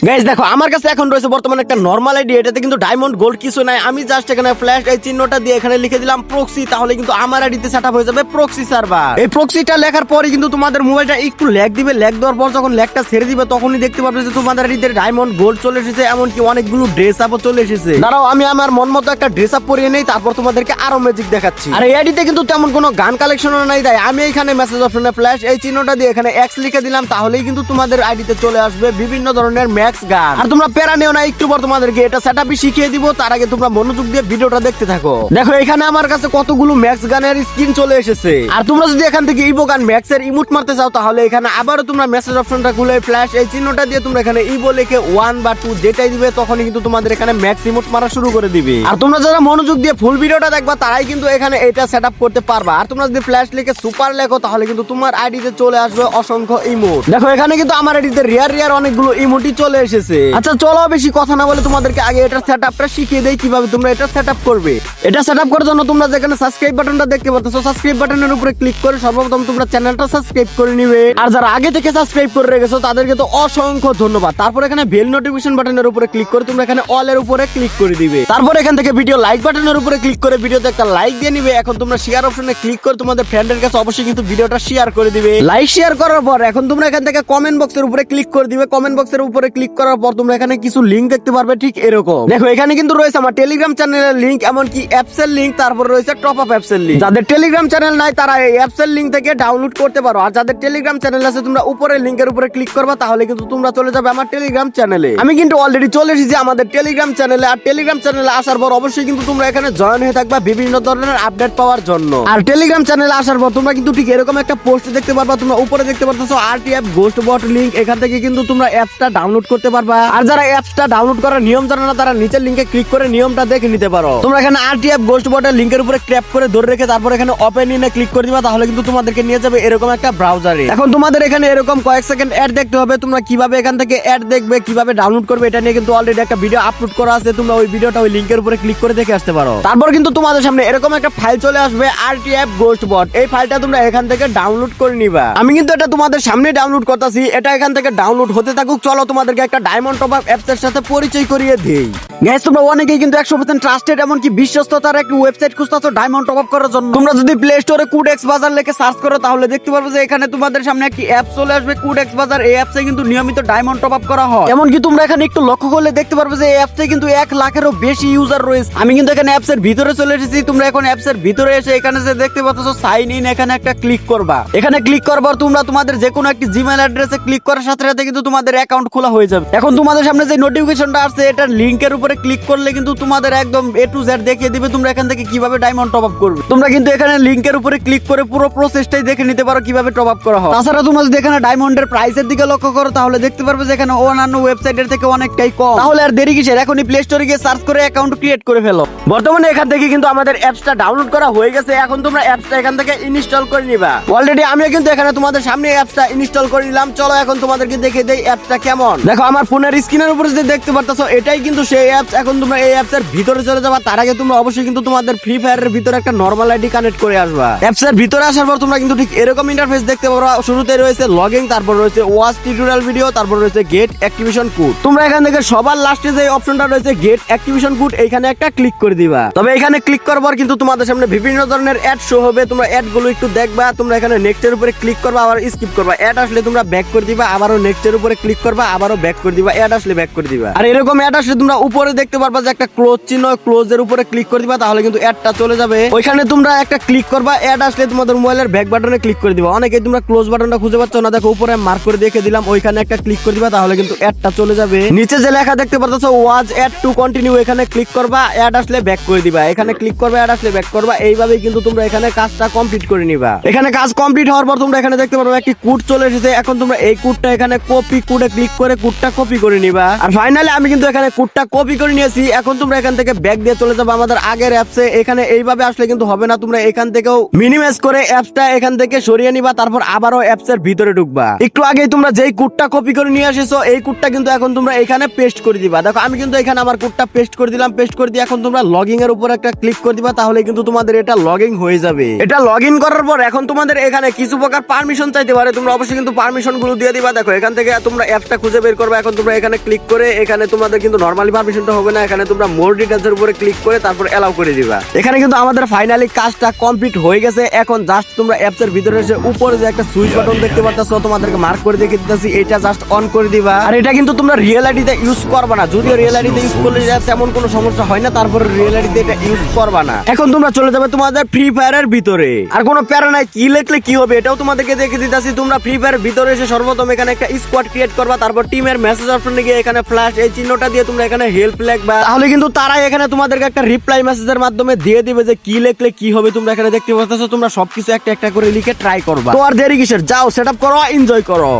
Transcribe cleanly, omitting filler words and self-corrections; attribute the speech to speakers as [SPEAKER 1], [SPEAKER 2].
[SPEAKER 1] Guys দেখো আমার কাছে এখন রয়েছে বর্তমানে একটা নরমাল আইডি, এটাতে কিন্তু ডায়মন্ড গোল্ড কিছু নাই। আমি জাস্ট এখানে ফ্ল্যাশ এই চিহ্নটা দিয়ে এখানে লিখে দিলাম প্রক্সি, তাহলে কিন্তু আমার আইডিতে সেটআপ হয়ে যাবে প্রক্সি সার্ভার। এই প্রক্সিটা লেখার পরে কিন্তু তোমাদের মোবাইলটা একটু ল্যাগ দিবে, ল্যাগ দেওয়ার পর যখন ল্যাগটা ছেড়ে দিবে তখনই দেখতে পাবে যে তোমাদের আইডিতে ডায়মন্ড গোল্ড চলে এসেছে, এমনকি অনেকগুলো ড্রেস আপও চলে এসেছে। দাঁড়াও আমি আমার মন মতো একটা ড্রেস আপ পরিয়ে নেই, তারপর তোমাদেরকে আরো ম্যাজিক দেখাচ্ছি। আর এই আইডিতে কিন্তু তেমন কোনো গান কালেকশনও নাই, তাই আমি এখানে মেসেজ অপশনে ফ্ল্যাশ এই চিহ্নটা দিয়ে এখানে এক্স লিখে দিলাম, তাহলেই কিন্তু তোমাদের আইডিতে চলে আসবে বিভিন্ন ধরনের ম্যাক্স গান। আর তোমরা প্যারা নিও না, একটু পর তোমাদেরকে এটা সেটআপই শিখিয়ে দিব, তার আগে তোমরা মনোযোগ দিয়ে ভিডিওটা দেখতে থাকো। দেখো এখানে আমার কাছে কতগুলো ম্যাক্স গানের স্কিন চলে এসেছে। আর তোমরা যদি এখান থেকে ইভো গান ম্যাক্স এর ইমোট মারতে চাও তাহলে এখানে আবারও তোমরা মেসেজ অপশনটা খুলে ফ্ল্যাশ এই চিহ্নটা দিয়ে তোমরা এখানে ইভো লিখে 1 বা 2 যেটাই দিবে তখনই কিন্তু তোমাদের এখানে ম্যাক্স ইমোট মারা শুরু করে দিবে। আর তোমরা যারা মনোযোগ দিয়ে ফুল ভিডিওটা দেখবা তারাই কিন্তু এখানে এটা সেটআপ করতে পারবা। আর তোমরা যদি ফ্ল্যাশ লিখে সুপার লেখো তাহলে কিন্তু তোমার আইডিতে চলে আসবে অসংখ্য ইমোট। দেখো এখানে কিন্তু আমার আইডিতে রিয়ার অনেকগুলো ইমোটই চলে এসেছে। আচ্ছা চলো বেশি কথা না বলে তোমাদেরকে আগে এটা সেটআপটা শিখিয়ে দেই কিভাবে তোমরা এটা সেটআপ করবে। এটা সেটআপ করার জন্য তোমরা যেখানে সাবস্ক্রাইব বাটনটা দেখতে পাচ্ছ, সাবস্ক্রাইব বাটনের উপরে ক্লিক করে সর্বপ্রথম তোমরা চ্যানেলটা সাবস্ক্রাইব করে নিবে। আর যারা আগে থেকে সাবস্ক্রাইব করে রেখেছো তাদেরকে তো অসংখ্য ধন্যবাদ। তারপর এখানে বেল নোটিফিকেশন বাটনের উপরে ক্লিক করে তোমরা এখানে অল এর উপরে ক্লিক করে দিবে। তারপর এখান থেকে ভিডিও লাইক বাটনের উপরে ক্লিক করে ভিডিওতে একটা লাইক দিয়ে নিবে। এখন তোমরা শেয়ার অপশনে ক্লিক করে তোমাদের ফ্রেন্ডের কাছে অবশ্যই কিন্তু ভিডিওটা শেয়ার করে দিবে। লাইক শেয়ার করার পর এখন তোমরা এখান থেকে কমেন্ট বক্সের উপরে ক্লিক করে দিবে। কমেন্ট বক্সের উপরে ক্লিক করার পর তোমরা এখানে কিছু লিংক দেখতে পারবে ঠিক এরকম। দেখো এখানে কিন্তু রয়েছে আমার টেলিগ্রাম চ্যানেলের লিংক, এমনকি অ্যাপস এর লিংক, তারপর রয়েছে টপ আপ অ্যাপস এর লিংক। যাদের টেলিগ্রাম চ্যানেল নাই তারা এই অ্যাপস এর লিংক থেকে ডাউনলোড করতে পারো। আর যাদের টেলিগ্রাম চ্যানেল আছে তোমরা উপরের লিংকের উপরে ক্লিক করবা, তাহলে কিন্তু তোমরা চলে যাবে আমার টেলিগ্রাম চ্যানেলে। আমি কিন্তু অলরেডি চলে এসেছি আমাদের টেলিগ্রাম চ্যানেলে। আর টেলিগ্রাম চ্যানেলে আসার পর অবশ্যই কিন্তু তোমরা এখানে জয়েন হয়ে থাকবা বিভিন্ন ধরনের আপডেট পাওয়ার জন্য। আর টেলিগ্রাম চ্যানেলে আসার পর তোমরা কিন্তু ঠিক এরকম একটা পোস্ট দেখতে পারবা। তোমরা উপরে দেখতে পারতেছো আরটিএফ গোস্ট বট লিংক, এখান থেকে কিন্তু তোমরা অ্যাপসটা ডাউনলোড করতে পারবা। আর যারা অ্যাপসটা ডাউনলোড করার নিয়ম জানে না তারা নিচের লিংকে ক্লিক করে নিয়মটা দেখে নিতে পারো। তোমরা এখানে আরটিএফ গোস্ট বটের লিংকের উপরে ট্যাপ করে ধরে রেখে তারপর এখানে ওপেন ইনে ক্লিক করে দিবা, তাহলে কিন্তু তোমাদেরকে নিয়ে যাবে এরকম একটা ব্রাউজারে। এখন তোমাদের এখানে এরকম কয়েক সেকেন্ড অ্যাড দেখতে হবে। তোমরা কিভাবে এখান থেকে অ্যাড দেখবে, কিভাবে ডাউনলোড করবে এটা নিয়ে কিন্তু অলরেডি একটা ভিডিও আপলোড করা আছে। তোমরা ওই ভিডিওটা ওই লিংকের উপরে ক্লিক করে দেখে আসতে পারো। তারপর কিন্তু তোমাদের সামনে এরকম একটা ফাইল চলে আসবে আরটিএফ গোস্ট বট। এই ফাইলটা তোমরা এখান থেকে ডাউনলোড করে নিবা। আমি কিন্তু এটা তোমাদের সামনে ডাউনলোড করতেছি, এটা এখান থেকে ডাউনলোড হতে থাকুক। চলো তোমাদেরকে একটা ডায়মন্ড টপ আপ অ্যাপস এর সাথে পরিচয় করিয়ে দেই। গাইস তোমরা অনেকেই কিন্তু 100% ট্রাস্টেড এমনকি বিশ্বস্ততার একটা ওয়েবসাইট খুঁজতেছো ডায়মন্ড টপ আপ করার জন্য। তোমরা যদি প্লে স্টোরে কুডেক্স বাজার লিখে সার্চ করো তাহলে দেখতে পারবে যে এখানে তোমাদের সামনে একটি অ্যাপ চলে আসবে কুডেক্স বাজার। এই অ্যাপসে কিন্তু নিয়মিত ডায়মন্ড টপ আপ করা হয়। এমনকি তোমরা এখানে একটু লক্ষ্য করলে দেখতে পারবে যে এই অ্যাপসে কিন্তু 1 লাখেরও বেশি ইউজার রয়েছে। আমি কিন্তু এখানে অ্যাপস এর ভিতরে চলে এসেছি। তোমরা এখন অ্যাপস এর ভিতরে এসে এখানে যে দেখতে পাচ্ছো সাইন ইন, এখানে একটা ক্লিক করবা। এখানে ক্লিক করার পর তোমরা তোমাদের যে কোনো একটি জিমেইল অ্যাড্রেসে ক্লিক করার সাথে সাথে কিন্তু তোমাদের অ্যাকাউন্ট খোলা হয়ে যাবে। এখন তোমাদের সামনে যে নোটিফিকেশনটা আসছে এটার লিংকের উপরে ক্লিক করলে কিন্তু তোমাদের একদম এ টু জেড দেখিয়ে দিবে তোমরা এখান থেকে কিভাবে ডায়মন্ড টপ আপ করবে। তোমরা কিন্তু এখানে লিংকের উপরে ক্লিক করে পুরো প্রসেসটাই দেখে নিতে পারো কিভাবে টপ আপ করা হয়। তাছাড়া তোমরা যদি এখানে ডায়মন্ডের প্রাইসের দিকে লক্ষ্য করো তাহলে দেখতে পারবে যে এখানে অন্যান্য ওয়েবসাইটের থেকে অনেকটাই কম। তাহলে আর দেরি কিসের, এখনই প্লে স্টোরে গিয়ে সার্চ করে অ্যাকাউন্ট ক্রিয়েট করে ফেলো। বর্তমানে এখান থেকে কিন্তু আমাদের অ্যাপসটা ডাউনলোড করা হয়ে গেছে। এখন তোমরা অ্যাপসটা এখান থেকে ইনস্টল করে নিবা। অলরেডি আমিও কিন্তু এখানে তোমাদের সামনে অ্যাপসটা ইনস্টল করে নিলাম। চলো এখন তোমাদেরকে দেখে দেই অ্যাপসটা কেমন। দেখো আমার ফোনের স্ক্রিনের উপরে যে দেখতে পারতেছো এটাই কিন্তু সেই অ্যাপস। এখন তোমরা এই অ্যাপস এর ভিতরে চলে যাবা। তার আগে তোমরা অবশ্যই কিন্তু তোমাদের ফ্রি ফায়ারের ভিতরে একটা নরমাল আইডি কানেক্ট করে আসবা। অ্যাপস এর ভিতরে আসার পর তোমরা কিন্তু ঠিক এরকম ইন্টারফেস দেখতে পারবা। শুরুতে রয়েছে লগইন, তারপর রয়েছে ওয়াচ টিউটোরিয়াল ভিডিও, তারপর রয়েছে গেট অ্যাক্টিভেশন কোড। তোমরা এখান থেকে সবার লাস্টে যে অপশনটা রয়েছে গেট অ্যাক্টিভেশন কোড, এইখানে একটা ক্লিক করে দিবা। তবে এখানে ক্লিক করার পর কিন্তু তোমাদের সামনে বিভিন্ন ধরনের অ্যাড শো হবে। তোমরা অ্যাড গুলো একটু দেখবা। তোমরা এখানে নেক্সট এর উপরে ক্লিক করবা, আবার স্কিপ করবা। অ্যাড আসলে তোমরা ব্যাক করে দিবা, আবারও নেক্সট এর উপরে ক্লিক করবা, আবারও ব্যাক করে দিবা। অ্যাড আসলে ব্যাক করে দিবা। আর এরকম অ্যাড আসলে তোমরা উপরে দেখতে পারবা যে একটা ক্লোজ চিহ্ন, ক্লোজ এর উপরে ক্লিক করে দিবা, তাহলে কিন্তু অ্যাডটা চলে যাবে। ওইখানে তোমরা একটা ক্লিক করবা। অ্যাড আসলে তোমাদের মোবাইলের ব্যাক বাটনে ক্লিক করে দিবা। অনেকেই তোমরা ক্লোজ বাটনটা খুঁজে পাচ্ছ না, দেখো উপরে মার্ক করে দেখে দিলাম, ওইখানে একটা ক্লিক করে দিবা, তাহলে কিন্তু অ্যাডটা চলে যাবে। নিচে যে লেখা দেখতে পাচ্ছ ওয়াচ অ্যাড টু কন্টিনিউ, এখানে ক্লিক করবা। অ্যাড আসলে ব্যাক করে দিবা। এখানে ক্লিক করবা, অ্যাড আসলে ব্যাক করবা। এইভাবেই কিন্তু তোমরা এখানে কাজটা কমপ্লিট করে নিবা। এখানে কাজ কমপ্লিট হওয়ার পর তোমরা এখানে দেখতে পারবে একটি কোড চলে এসেছে। এখন তোমরা এই কোডটা এখানে কপি কোডে ক্লিক করে কোডটা কপি করে নিবা। আর ফাইনালি আমি কিন্তু এখানে কোডটা কপি করে নিয়েছি। এখন তোমরা এখান থেকে ব্যাক দিয়ে চলে যাবে আমাদের আগের অ্যাপসে। এখানে এইভাবে আসলে কিন্তু হবে না, তোমরা এখান থেকেও মিনিমাইজ করে অ্যাপসটা এখান থেকে সরিয়ে নিবা, তারপর আবারও অ্যাপসের ভিতরে ঢুকবা। একটু আগেই তোমরা যেই কোডটা কপি করে নিয়ে আসিছো এই কোডটা কিন্তু এখন তোমরা এখানে পেস্ট করে দিবা। দেখো আমি কিন্তু এখানে আমার কোডটা পেস্ট করে দিলাম। পেস্ট করে দিয়ে এখন তোমরা লগইন এর উপর একটা ক্লিক করে দিবা, তাহলে কিন্তু তোমাদের এটা লগইন হয়ে যাবে। এটা লগইন করার পর এখন তোমাদের এখানে কিছু প্রকার পারমিশন চাইতে পারে, তোমরা অবশ্যই কিন্তু পারমিশন গুলো দিয়ে দিবা। দেখো এখান থেকে তোমরা অ্যাপসটা খুঁজে বের করবে। এখন তোমরা এখানে ক্লিক করে এখানে তোমাদের কিন্তু নরমালি পারমিশনটা হবে না, এখানে তোমরা মোর ডিটেইলস এর উপরে ক্লিক করে তারপর এলাও করে দিবা। এখানে কিন্তু আমাদের ফাইনালি কাজটা কমপ্লিট হয়ে গেছে। এখন জাস্ট তোমরা অ্যাপস এর ভিতরে এসে উপরে যে একটা সুইচ বাটন দেখতে পাচ্ছ তোমাদেরকে মার্ক করে দিয়ে দিতেছি, এটা জাস্ট অন করে দিবা। আর এটা কিন্তু তোমরা রিয়েল আইডিতে ইউজ করবা না, যদিও রিয়েল আইডিতে ইউজ করলে তেমন কোনো সমস্যা হয় না, তারপর রিয়েল আইডিতে এটা ইউজ করবা না। এখন তোমরা চলে যাবে তোমাদের ফ্রি ফায়ারের ভিতরে। আর কোনো প্যারা নাই, কি লিখলে কি হবে এটাও তোমাদেরকে দেখে দিতেছি। তোমরা ফ্রি ফায়ারের ভিতরে এসে সর্বপ্রথম এখানে একটা স্কোয়াড ক্রিয়েট করবা, তারপর টিমের মেসেজ অপশনে গিয়ে এখানে ফ্ল্যাশ এই চিহ্নটা দিয়ে তোমরা এখানে হেল্প লিখবা, তাহলে কিন্তু তারাই এখানে তোমাদেরকে একটা রিপ্লাই মেসেজের মাধ্যমে দিয়ে দিবে যে কি লিখলে কি হবে। তোমরা এখানে দেখতে পাচ্ছ, তোমরা সবকিছু একটা একটা করে লিখে ট্রাই করবা। তো আর দেরি কিসের, যাও সেটআপ করো, এনজয় করো।